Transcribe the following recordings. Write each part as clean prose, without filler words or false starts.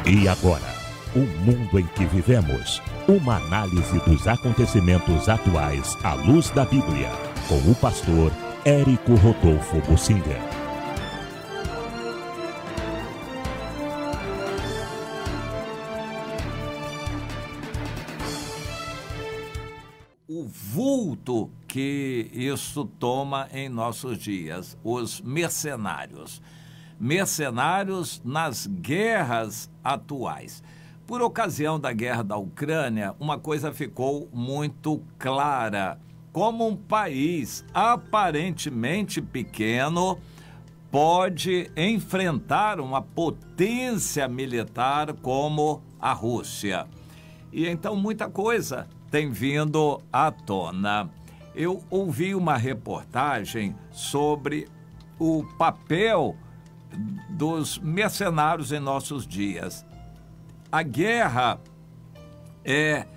E agora, o mundo em que vivemos. Uma análise dos acontecimentos atuais à luz da Bíblia. Com o pastor Érico Rodolfo Bossinger. O vulto que isso toma em nossos dias, os mercenários. Mercenários nas guerras atuais. Por ocasião da guerra da Ucrânia, uma coisa ficou muito clara. Como um país aparentemente pequeno pode enfrentar uma potência militar como a Rússia. E então muita coisa tem vindo à tona. Eu ouvi uma reportagem sobre o papel dos mercenários em nossos dias. A guerra é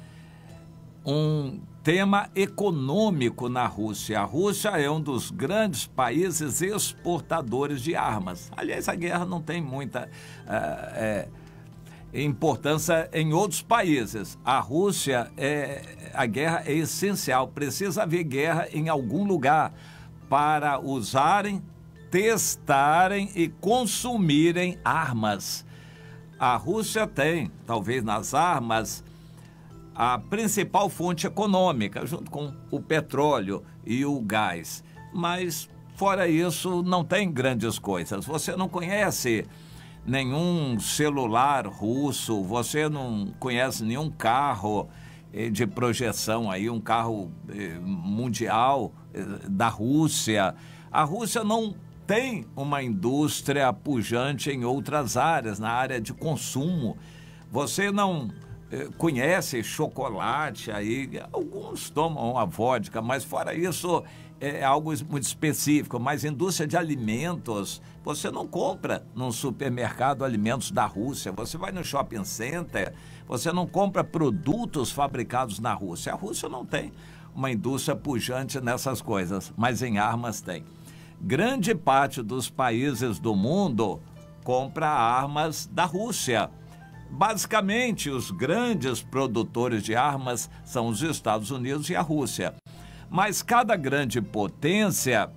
um tema econômico na Rússia. A Rússia é um dos grandes países exportadores de armas. Aliás, a guerra não tem muita importância em outros países. A Rússia, a guerra é essencial. Precisa haver guerra em algum lugar para usarem, testarem e consumirem armas. A Rússia tem, talvez nas armas, a principal fonte econômica, junto com o petróleo e o gás. Mas, fora isso, não tem grandes coisas. Você não conhece nenhum celular russo, você não conhece nenhum carro de projeção, aí, um carro mundial da Rússia. A Rússia não tem uma indústria pujante em outras áreas, na área de consumo. Você não conhece chocolate, aí alguns tomam a vodka, mas fora isso é algo muito específico. Mas indústria de alimentos, você não compra num supermercado alimentos da Rússia, você vai no shopping center, você não compra produtos fabricados na Rússia. A Rússia não tem uma indústria pujante nessas coisas, mas em armas tem. Grande parte dos países do mundo compra armas da Rússia. Basicamente, os grandes produtores de armas são os Estados Unidos e a Rússia. Mas cada grande potência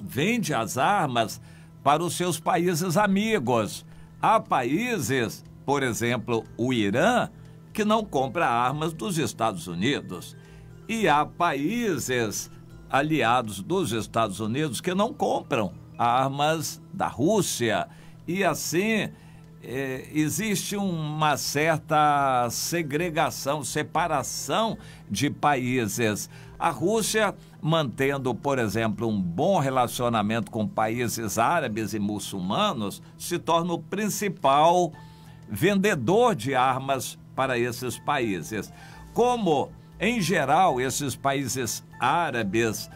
vende as armas para os seus países amigos. Há países, por exemplo, o Irã, que não compra armas dos Estados Unidos. E há países aliados dos Estados Unidos que não compram armas da Rússia. E assim existe uma certa segregação, separação de países. A Rússia, mantendo, por exemplo, um bom relacionamento com países árabes e muçulmanos, se torna o principal vendedor de armas para esses países. Como, em geral, esses países árabes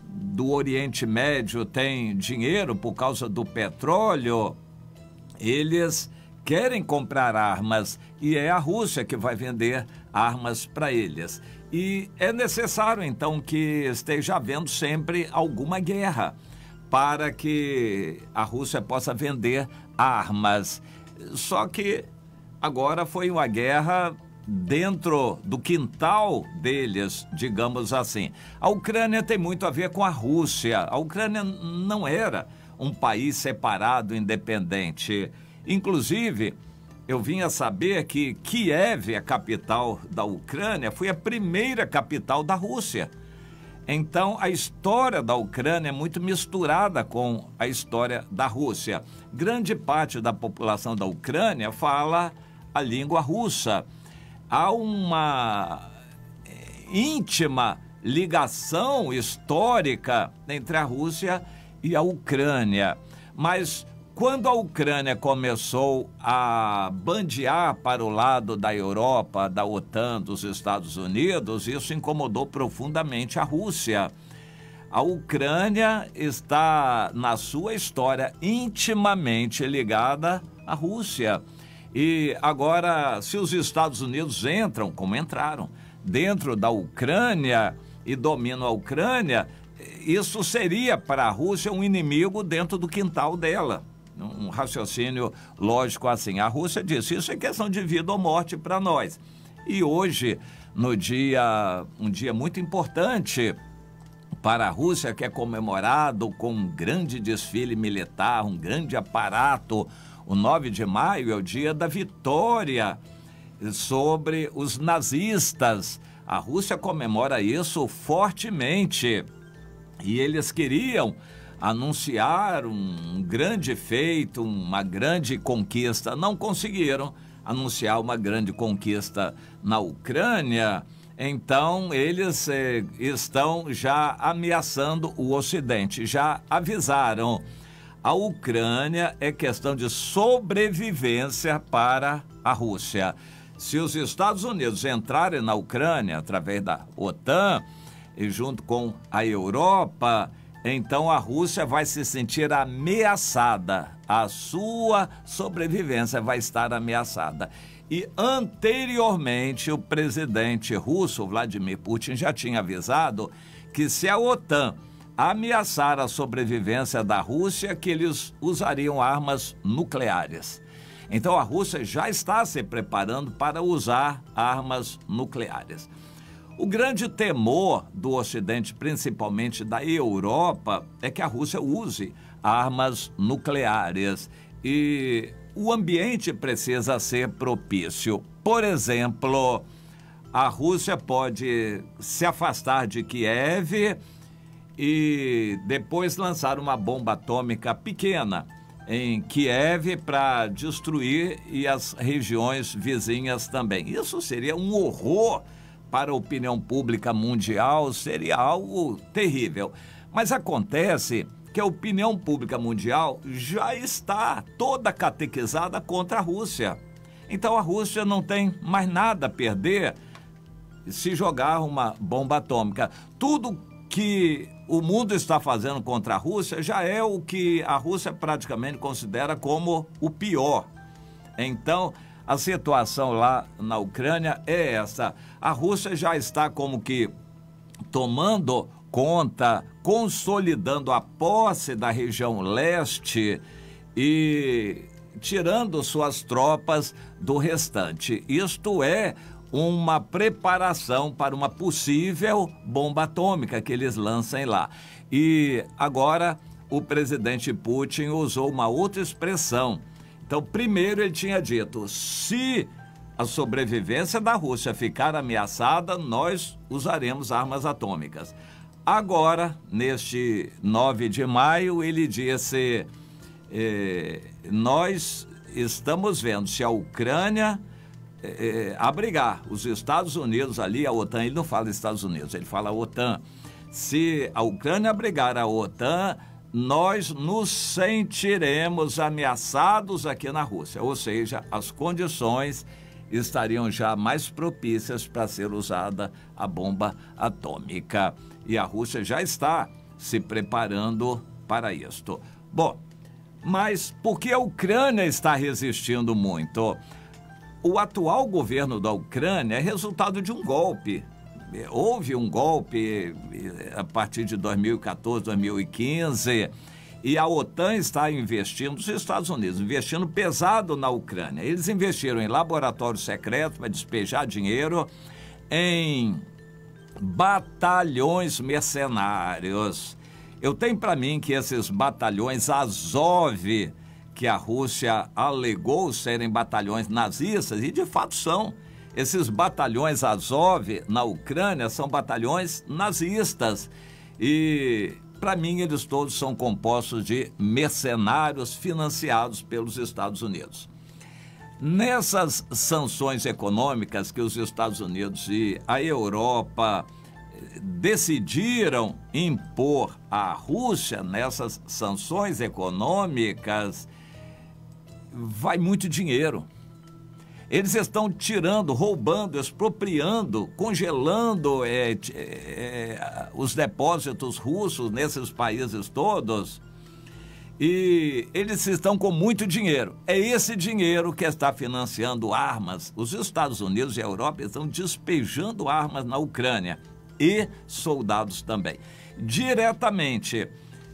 do Oriente Médio têm dinheiro por causa do petróleo, eles querem comprar armas e é a Rússia que vai vender armas para eles. E é necessário, então, que esteja havendo sempre alguma guerra para que a Rússia possa vender armas. Só que agora foi uma guerra dentro do quintal deles, digamos assim. A Ucrânia tem muito a ver com a Rússia. A Ucrânia não era um país separado, independente. Inclusive, eu vim a saber que Kiev, a capital da Ucrânia, foi a primeira capital da Rússia. Então, a história da Ucrânia é muito misturada com a história da Rússia. Grande parte da população da Ucrânia fala a língua russa. Há uma íntima ligação histórica entre a Rússia e a Ucrânia. Mas quando a Ucrânia começou a bandear para o lado da Europa, da OTAN, dos Estados Unidos, isso incomodou profundamente a Rússia. A Ucrânia está, na sua história, intimamente ligada à Rússia. E agora, se os Estados Unidos entram, como entraram, dentro da Ucrânia e dominam a Ucrânia, isso seria para a Rússia um inimigo dentro do quintal dela. um raciocínio lógico assim. A Rússia disse, isso é questão de vida ou morte para nós. E hoje, um dia muito importante para a Rússia, que é comemorado com um grande desfile militar, um grande aparato, o 9 de maio é o dia da vitória sobre os nazistas. A Rússia comemora isso fortemente e eles queriam anunciar um grande feito, uma grande conquista. Não conseguiram anunciar uma grande conquista na Ucrânia, então eles estão já ameaçando o Ocidente, já avisaram. A Ucrânia é questão de sobrevivência para a Rússia. Se os Estados Unidos entrarem na Ucrânia através da OTAN e junto com a Europa, então a Rússia vai se sentir ameaçada. A sua sobrevivência vai estar ameaçada. E anteriormente o presidente russo, Vladimir Putin, já tinha avisado que se a OTAN ameaçar a sobrevivência da Rússia, que eles usariam armas nucleares. Então a Rússia já está se preparando para usar armas nucleares. O grande temor do Ocidente, principalmente da Europa, é que a Rússia use armas nucleares e o ambiente precisa ser propício. Por exemplo, a Rússia pode se afastar de Kiev e depois lançar uma bomba atômica pequena em Kiev para destruir e as regiões vizinhas também. Isso seria um horror para a opinião pública mundial, seria algo terrível. Mas acontece que a opinião pública mundial já está toda catequizada contra a Rússia. Então a Rússia não tem mais nada a perder se jogar uma bomba atômica. Tudo que o mundo está fazendo contra a Rússia já é o que a Rússia praticamente considera como o pior. Então, a situação lá na Ucrânia é essa. A Rússia já está como que tomando conta, consolidando a posse da região leste e tirando suas tropas do restante. Isto é uma preparação para uma possível bomba atômica que eles lancem lá. E agora o presidente Putin usou uma outra expressão. Então, primeiro ele tinha dito, se a sobrevivência da Rússia ficar ameaçada, nós usaremos armas atômicas. Agora, neste 9 de maio, ele disse, nós estamos vendo se a Ucrânia abrigar os Estados Unidos ali, a OTAN, ele não fala Estados Unidos, ele fala OTAN. Se a Ucrânia abrigar a OTAN, nós nos sentiremos ameaçados aqui na Rússia. Ou seja, as condições estariam já mais propícias para ser usada a bomba atômica. E a Rússia já está se preparando para isto. Bom, mas por que a Ucrânia está resistindo muito? O atual governo da Ucrânia é resultado de um golpe. Houve um golpe a partir de 2014, 2015, e a OTAN está investindo, os Estados Unidos, investindo pesado na Ucrânia. Eles investiram em laboratórios secretos para despejar dinheiro, em batalhões mercenários. Eu tenho para mim que esses batalhões Azov, que a Rússia alegou serem batalhões nazistas, e de fato são. Esses batalhões Azov na Ucrânia são batalhões nazistas. E, para mim, eles todos são compostos de mercenários financiados pelos Estados Unidos. Nessas sanções econômicas que os Estados Unidos e a Europa decidiram impor à Rússia, nessas sanções econômicas, vai muito dinheiro. Eles estão tirando, roubando, expropriando, congelando os depósitos russos nesses países todos. E eles estão com muito dinheiro. É esse dinheiro que está financiando armas. Os Estados Unidos e a Europa estão despejando armas na Ucrânia e soldados também. Diretamente,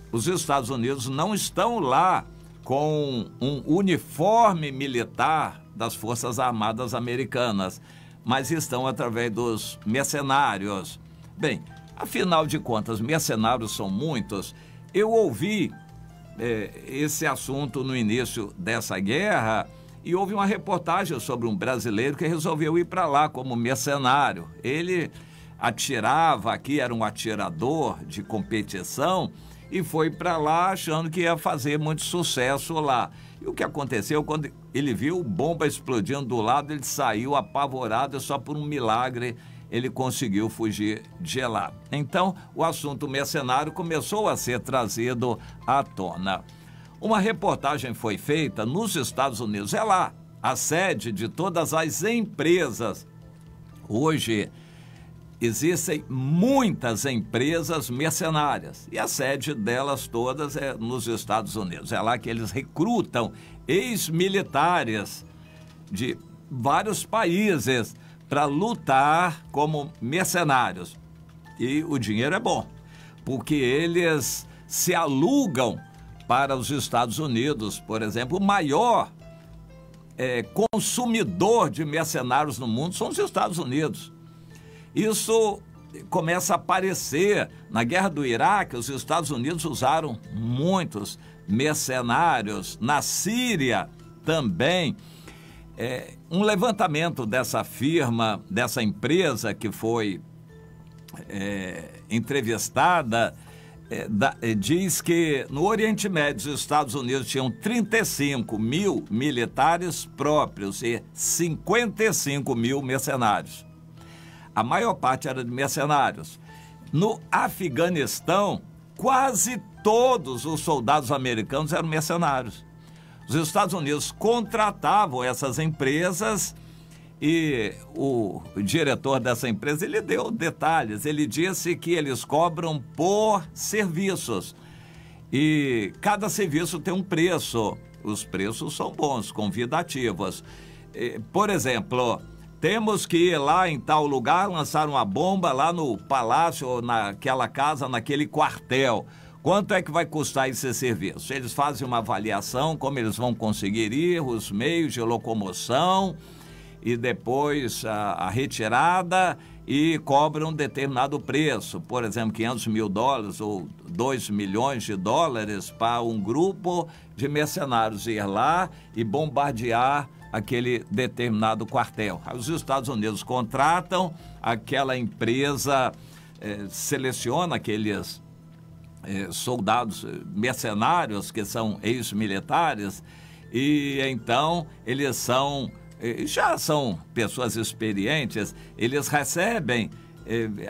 os Estados Unidos não estão lá com um uniforme militar das Forças Armadas Americanas, mas estão através dos mercenários. Bem, afinal de contas, mercenários são muitos. Eu ouvi esse assunto no início dessa guerra e houve uma reportagem sobre um brasileiro que resolveu ir para lá como mercenário. Ele atirava aqui, era um atirador de competição e foi para lá achando que ia fazer muito sucesso lá. E o que aconteceu, quando ele viu bomba explodindo do lado, ele saiu apavorado e só por um milagre ele conseguiu fugir de lá. Então, o assunto mercenário começou a ser trazido à tona. Uma reportagem foi feita nos Estados Unidos. É lá a sede de todas as empresas. Hoje, existem muitas empresas mercenárias e a sede delas todas é nos Estados Unidos. É lá que eles recrutam ex-militares de vários países para lutar como mercenários. E o dinheiro é bom, porque eles se alugam para os Estados Unidos, por exemplo. O maior consumidor de mercenários no mundo são os Estados Unidos. Isso começa a aparecer. Na guerra do Iraque, os Estados Unidos usaram muitos mercenários. Na Síria também. Um levantamento dessa firma, dessa empresa que foi entrevistada, diz que no Oriente Médio os Estados Unidos tinham 35 mil militares próprios e 55 mil mercenários. A maior parte era de mercenários. No Afeganistão, quase todos os soldados americanos eram mercenários. Os Estados Unidos contratavam essas empresas e o diretor dessa empresa, ele deu detalhes. Ele disse que eles cobram por serviços e cada serviço tem um preço. Os preços são bons, convidativos. Por exemplo, temos que ir lá em tal lugar, lançar uma bomba lá no palácio, ou naquela casa, naquele quartel. Quanto é que vai custar esse serviço? Eles fazem uma avaliação, como eles vão conseguir ir, os meios de locomoção e depois a retirada e cobram um determinado preço. Por exemplo, $500 mil ou $2 milhões para um grupo de mercenários ir lá e bombardear aquele determinado quartel. Os Estados Unidos contratam, aquela empresa seleciona aqueles soldados mercenários que são ex-militares e então eles já são pessoas experientes, eles recebem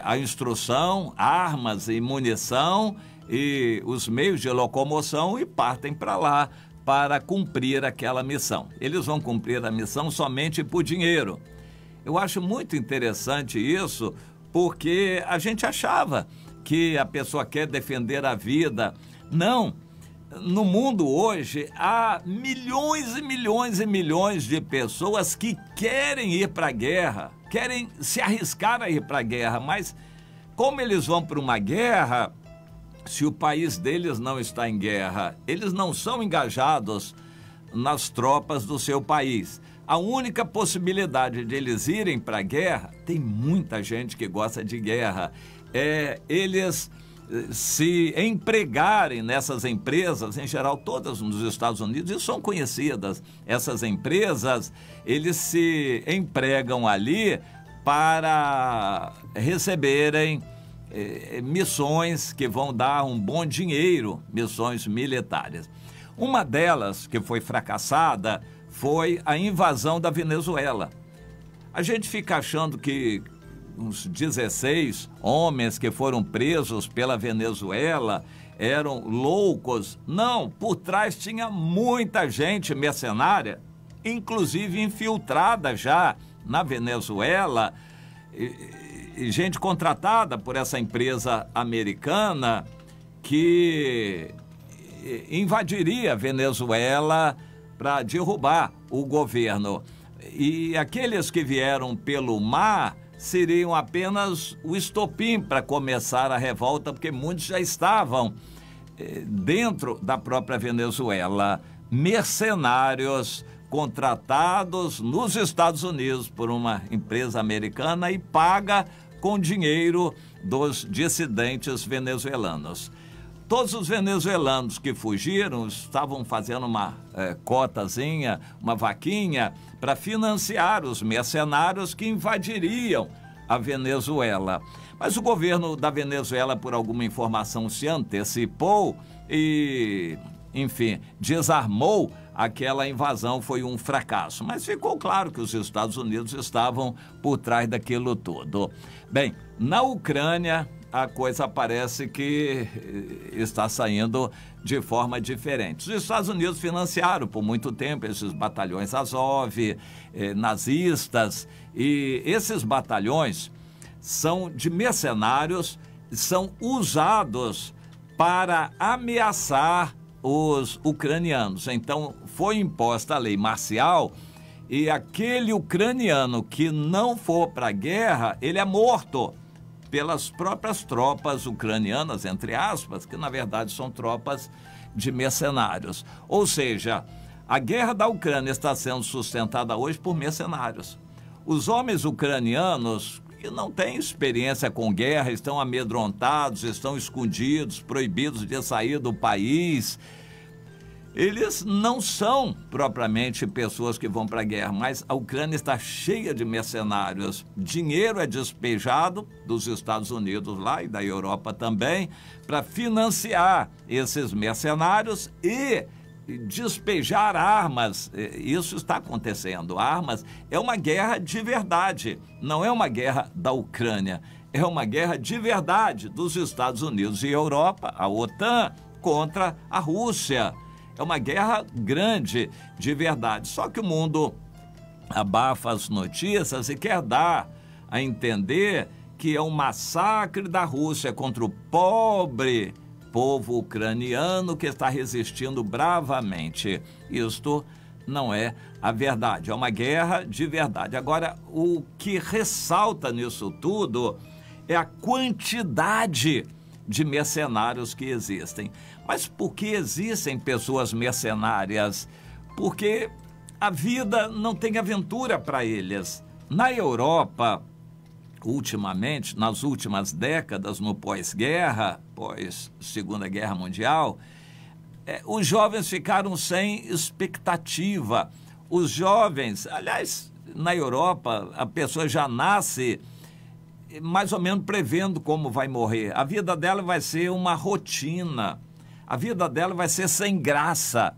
a instrução, armas e munição e os meios de locomoção e partem para lá para cumprir aquela missão. Eles vão cumprir a missão somente por dinheiro. Eu acho muito interessante isso, porque a gente achava que a pessoa quer defender a vida. Não. No mundo hoje, há milhões e milhões e milhões de pessoas que querem ir para a guerra, querem se arriscar a ir para a guerra, mas como eles vão para uma guerra, se o país deles não está em guerra, eles não são engajados nas tropas do seu país. A única possibilidade de eles irem para a guerra, tem muita gente que gosta de guerra, eles se empregarem nessas empresas, em geral todas nos Estados Unidos, e são conhecidas. Essas empresas, eles se empregam ali para receberem missões que vão dar um bom dinheiro, missões militares. Uma delas, que foi fracassada, foi a invasão da Venezuela. A gente fica achando que uns 16 homens que foram presos pela Venezuela eram loucos. Não, por trás tinha muita gente mercenária, inclusive infiltrada já na Venezuela, e gente contratada por essa empresa americana que invadiria a Venezuela para derrubar o governo. E aqueles que vieram pelo mar seriam apenas o estopim para começar a revolta, porque muitos já estavam dentro da própria Venezuela. mercenários contratados nos Estados Unidos por uma empresa americana e paga com dinheiro dos dissidentes venezuelanos. Todos os venezuelanos que fugiram estavam fazendo uma cotazinha, uma vaquinha, para financiar os mercenários que invadiriam a Venezuela. Mas o governo da Venezuela, por alguma informação, se antecipou e, enfim, desarmou aquela invasão. Foi um fracasso. Mas ficou claro que os Estados Unidos estavam por trás daquilo tudo. Bem, na Ucrânia, a coisa parece que está saindo de forma diferente. Os Estados Unidos financiaram por muito tempo esses batalhões Azov, nazistas, e esses batalhões são de mercenários, são usados para ameaçar os ucranianos. Então, foi imposta a lei marcial e aquele ucraniano que não for para a guerra, ele é morto pelas próprias tropas ucranianas, entre aspas, que na verdade são tropas de mercenários. Ou seja, a guerra da Ucrânia está sendo sustentada hoje por mercenários. Os homens ucranianos que não têm experiência com guerra, estão amedrontados, estão escondidos, proibidos de sair do país. Eles não são propriamente pessoas que vão para a guerra, mas a Ucrânia está cheia de mercenários. Dinheiro é despejado dos Estados Unidos lá e da Europa também para financiar esses mercenários e despejar armas. Isso está acontecendo. Armas é uma guerra de verdade, não é uma guerra da Ucrânia, é uma guerra de verdade dos Estados Unidos e Europa, a OTAN, contra a Rússia. É uma guerra grande de verdade. Só que o mundo abafa as notícias e quer dar a entender que é um massacre da Rússia contra o pobre povo ucraniano que está resistindo bravamente. Isto não é a verdade, é uma guerra de verdade. Agora, o que ressalta nisso tudo é a quantidade de mercenários que existem. Mas por que existem pessoas mercenárias? Porque a vida não tem aventura para eles. Na Europa, ultimamente, nas últimas décadas, no pós-guerra, pós-Segunda Guerra Mundial, os jovens ficaram sem expectativa. Os jovens, aliás, na Europa, a pessoa já nasce mais ou menos prevendo como vai morrer. A vida dela vai ser uma rotina. A vida dela vai ser sem graça.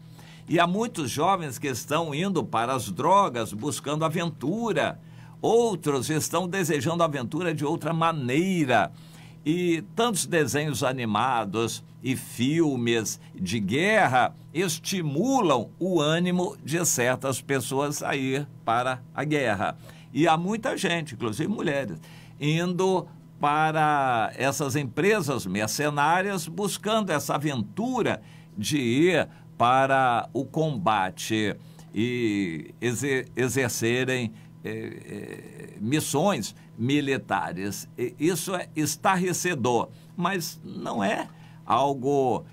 E há muitos jovens que estão indo para as drogas, buscando aventura. Outros estão desejando aventura de outra maneira. E tantos desenhos animados e filmes de guerra estimulam o ânimo de certas pessoas a ir para a guerra. E há muita gente, inclusive mulheres, indo para essas empresas mercenárias, buscando essa aventura de ir para o combate e exercerem missões militares. Isso é estarrecedor, mas não é algo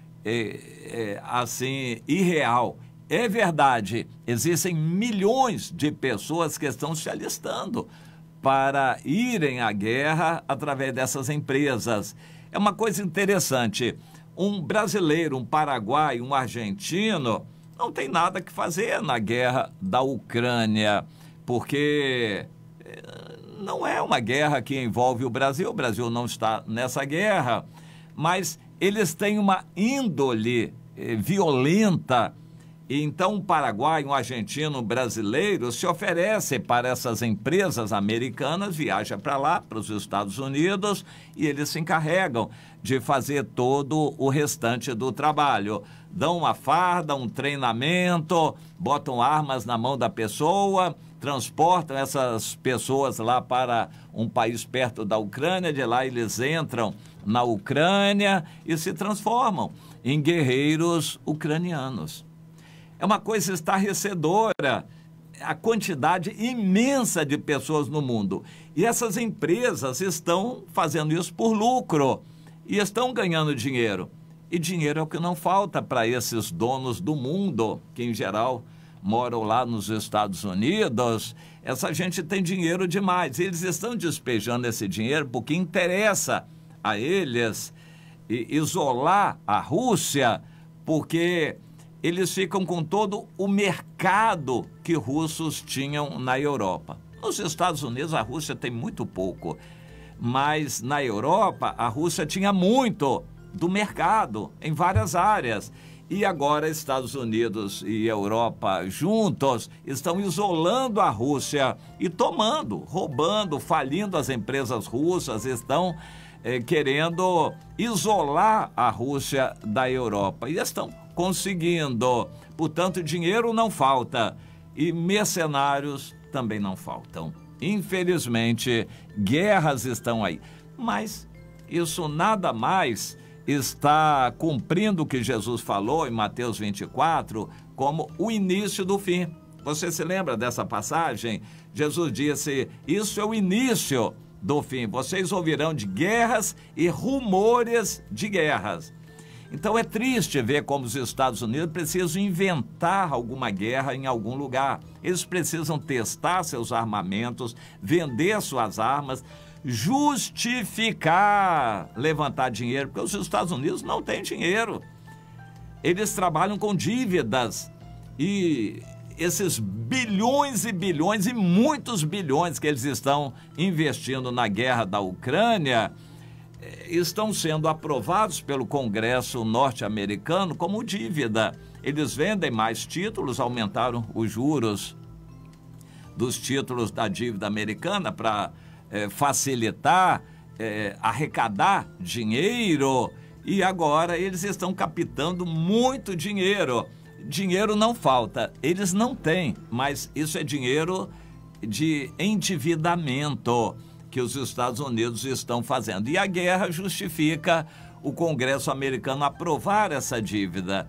assim irreal. É verdade, existem milhões de pessoas que estão se alistando para irem à guerra através dessas empresas. É uma coisa interessante. Um brasileiro, um paraguaio, um argentino não tem nada que fazer na guerra da Ucrânia, porque não é uma guerra que envolve o Brasil não está nessa guerra, mas eles têm uma índole violenta. Então, um paraguaio, um argentino, um brasileiro se oferece para essas empresas americanas, viaja para lá, para os Estados Unidos, e eles se encarregam de fazer todo o restante do trabalho. Dão uma farda, um treinamento, botam armas na mão da pessoa, transportam essas pessoas lá para um país perto da Ucrânia, de lá eles entram na Ucrânia e se transformam em guerreiros ucranianos. É uma coisa estarrecedora a quantidade imensa de pessoas no mundo. E essas empresas estão fazendo isso por lucro e estão ganhando dinheiro. E dinheiro é o que não falta para esses donos do mundo, que em geral moram lá nos Estados Unidos. Essa gente tem dinheiro demais. Eles estão despejando esse dinheiro porque interessa a eles isolar a Rússia, porque eles ficam com todo o mercado que russos tinham na Europa. Nos Estados Unidos, a Rússia tem muito pouco, mas na Europa, a Rússia tinha muito do mercado em várias áreas. E agora Estados Unidos e Europa juntos estão isolando a Rússia e roubando, falindo as empresas russas, estão querendo isolar a Rússia da Europa. E estão conseguindo. Portanto, dinheiro não falta e mercenários também não faltam. Infelizmente, guerras estão aí. Mas isso nada mais está cumprindo o que Jesus falou em Mateus 24 como o início do fim. Você se lembra dessa passagem? Jesus disse, isso é o início do fim. Vocês ouvirão de guerras e rumores de guerras. Então é triste ver como os Estados Unidos precisam inventar alguma guerra em algum lugar. Eles precisam testar seus armamentos, vender suas armas, justificar, levantar dinheiro, porque os Estados Unidos não têm dinheiro. Eles trabalham com dívidas e esses bilhões e bilhões e muitos bilhões que eles estão investindo na guerra da Ucrânia estão sendo aprovados pelo Congresso norte-americano como dívida. Eles vendem mais títulos, aumentaram os juros dos títulos da dívida americana para facilitar, arrecadar dinheiro, e agora eles estão captando muito dinheiro. Dinheiro não falta, eles não têm, mas isso é dinheiro de endividamento que os Estados Unidos estão fazendo. E a guerra justifica o Congresso americano aprovar essa dívida.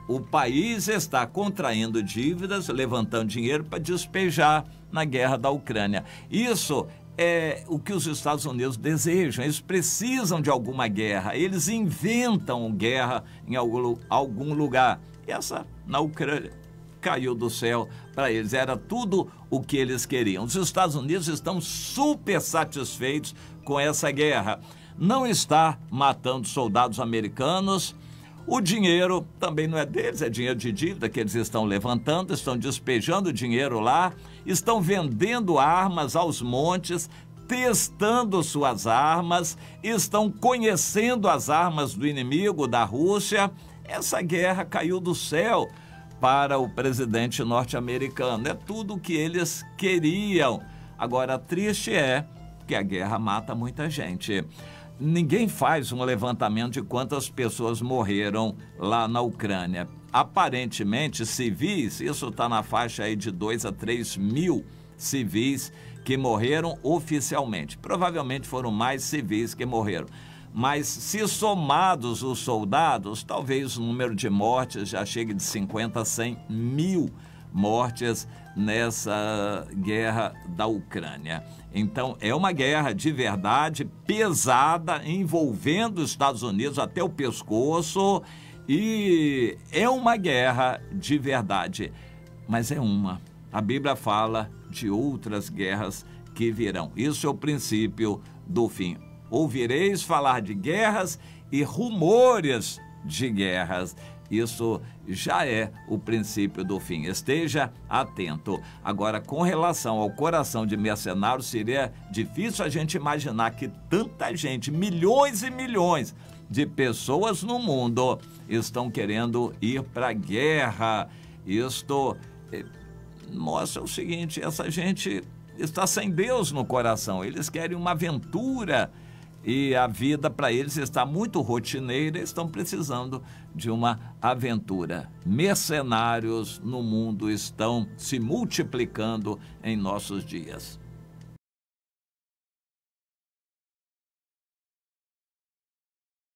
O país está contraindo dívidas, levantando dinheiro para despejar na guerra da Ucrânia. Isso é o que os Estados Unidos desejam. Eles precisam de alguma guerra, eles inventam guerra em algum lugar. E essa, na Ucrânia, caiu do céu para eles, era tudo o que eles queriam. Os Estados Unidos estão super satisfeitos com essa guerra. Não está matando soldados americanos. O dinheiro também não é deles, é dinheiro de dívida que eles estão levantando, estão despejando dinheiro lá, estão vendendo armas aos montes, testando suas armas, estão conhecendo as armas do inimigo, da Rússia. Essa guerra caiu do céu para o presidente norte-americano. É tudo o que eles queriam. Agora, triste é que a guerra mata muita gente. Ninguém faz um levantamento de quantas pessoas morreram lá na Ucrânia. Aparentemente, civis, isso está na faixa aí de 2 a 3 mil civis que morreram oficialmente. Provavelmente foram mais civis que morreram. Mas se somados os soldados, talvez o número de mortes já chegue de 50 a 100 mil mortes nessa guerra da Ucrânia. Então, é uma guerra de verdade, pesada, envolvendo os Estados Unidos até o pescoço, e é uma guerra de verdade. Mas é uma. A Bíblia fala de outras guerras que virão. Isso é o princípio do fim. Ouvireis falar de guerras e rumores de guerras. Isso já é o princípio do fim. Esteja atento. Agora, com relação ao coração de mercenários, seria difícil a gente imaginar que tanta gente, milhões e milhões de pessoas no mundo, estão querendo ir para a guerra. Isto mostra o seguinte: essa gente está sem Deus no coração. Eles querem uma aventura. E a vida para eles está muito rotineira, estão precisando de uma aventura. Mercenários no mundo estão se multiplicando em nossos dias.